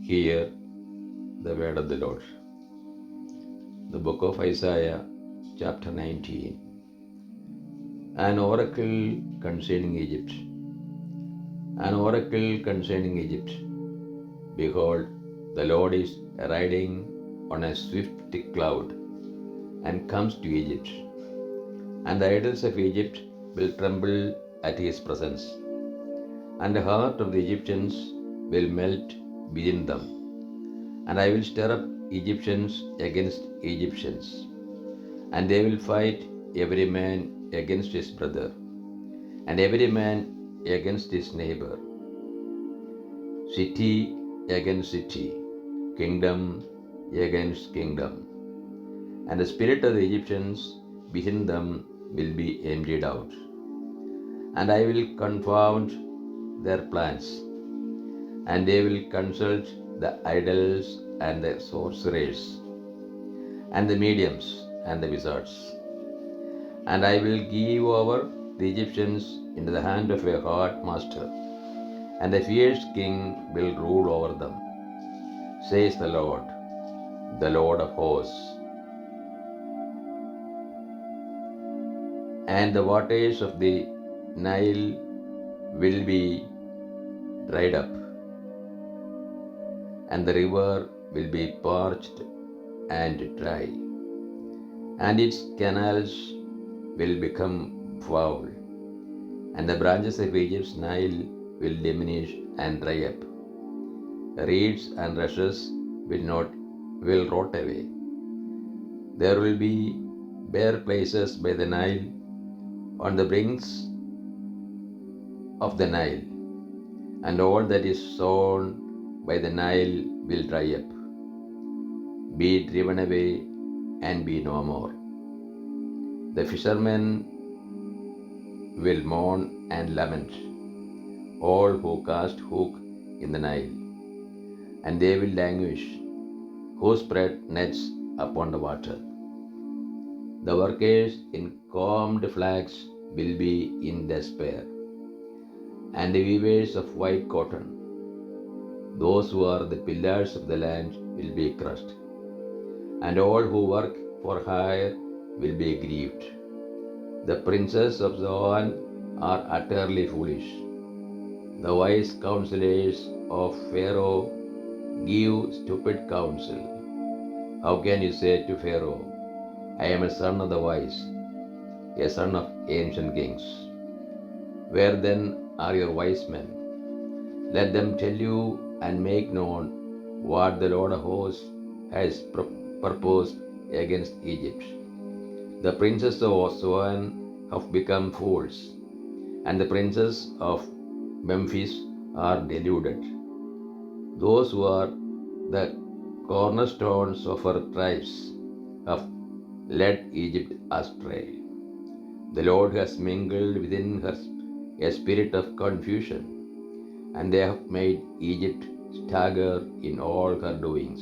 Hear the word of the Lord. The book of Isaiah, chapter 19. An oracle concerning Egypt. An oracle concerning Egypt. Behold, the Lord is riding on a swift cloud and comes to Egypt. And the idols of Egypt will tremble at his presence, and the heart of the Egyptians will melt within them. And I will stir up Egyptians against Egyptians, and they will fight every man against his brother, and every man against his neighbor, city against city, kingdom against kingdom. And the spirit of the Egyptians within them will be emptied out, and I will confound their plans, and they will consult the idols and the sorcerers, and the mediums and the wizards. And I will give over the Egyptians into the hand of a hard master, and a fierce king will rule over them, says the Lord of hosts. And the waters of the Nile will be dried up, and the river will be parched and dry, and its canals will become foul, and the branches of Egypt's Nile will diminish and dry up. Reeds and rushes will rot away. There will be bare places by the Nile, on the brinks of the Nile, and all that is sown by the Nile will dry up, be driven away, and be no more. The fishermen will mourn and lament, all who cast hook in the Nile, and they will languish, who spread nets upon the water. The workers in combed flax will be in despair, and the weavers of white cotton, those who are the pillars of the land, will be crushed, and all who work for hire will be grieved. The princes of Zoan are utterly foolish. The wise counselors of Pharaoh give stupid counsel. How can you say to Pharaoh, I am a son of the wise, a son of ancient kings? Where then are your wise men? Let them tell you and make known what the Lord of hosts has proposed against Egypt. The princes of Zoan have become fools, and the princes of Memphis are deluded. Those who are the cornerstones of her tribes have led Egypt astray. The Lord has mingled within her a spirit of confusion, and they have made Egypt stagger in all her doings,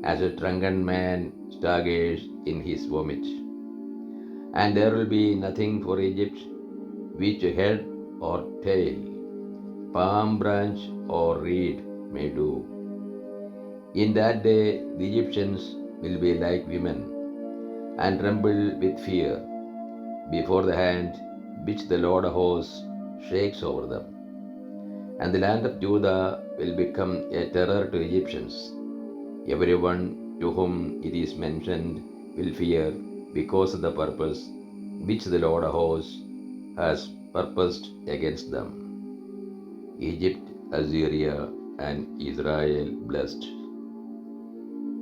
as a drunken man staggers in his vomit. And there will be nothing for Egypt which head or tail, palm branch or reed may do. In that day the Egyptians will be like women, and tremble with fear before the hand which the Lord of hosts shakes over them. And the land of Judah will become a terror to Egyptians. Everyone to whom it is mentioned will fear because of the purpose which the Lord of hosts has purposed against them. Egypt, Assyria, and Israel blessed.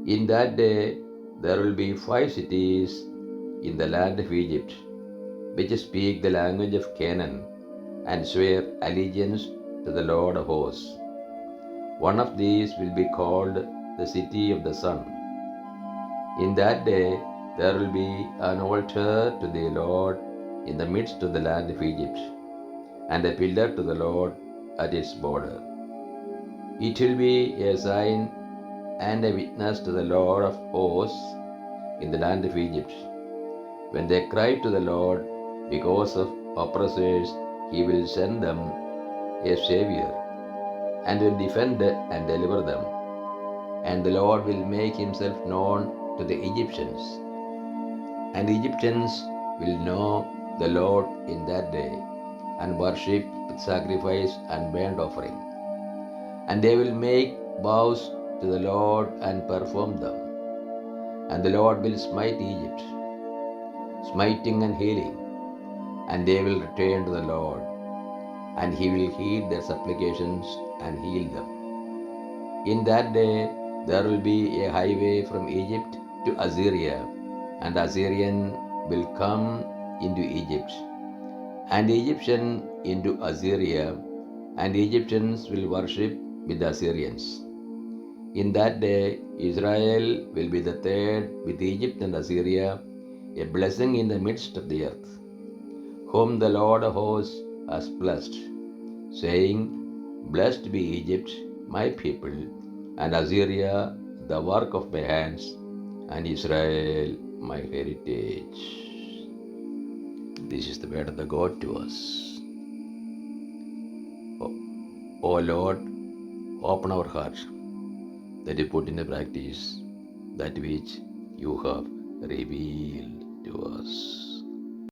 In that day there will be 5 cities in the land of Egypt, which speak the language of Canaan and swear allegiance to the Lord of hosts. One of these will be called the city of the sun. In that day there will be an altar to the Lord in the midst of the land of Egypt, and a pillar to the Lord at its border. It will be a sign and a witness to the Lord of hosts in the land of Egypt. When they cry to the Lord because of oppressors, he will send them a Savior, and will defend and deliver them. And the Lord will make himself known to the Egyptians, and the Egyptians will know the Lord in that day, and worship with sacrifice and burnt offering. And they will make vows to the Lord and perform them. And the Lord will smite Egypt, smiting and healing, and they will return to the Lord, and he will heed their supplications and heal them. In that day there will be a highway from Egypt to Assyria, and the Assyrian will come into Egypt, and the Egyptian into Assyria, and the Egyptians will worship with the Assyrians. In that day Israel will be the third with Egypt and Assyria, a blessing in the midst of the earth, whom the Lord of hosts has blessed, saying, Blessed be Egypt, my people, and Assyria, the work of my hands, and Israel, my heritage. This is the word of the God to us. O Lord, open our heart that we put into practice that which you have revealed to us.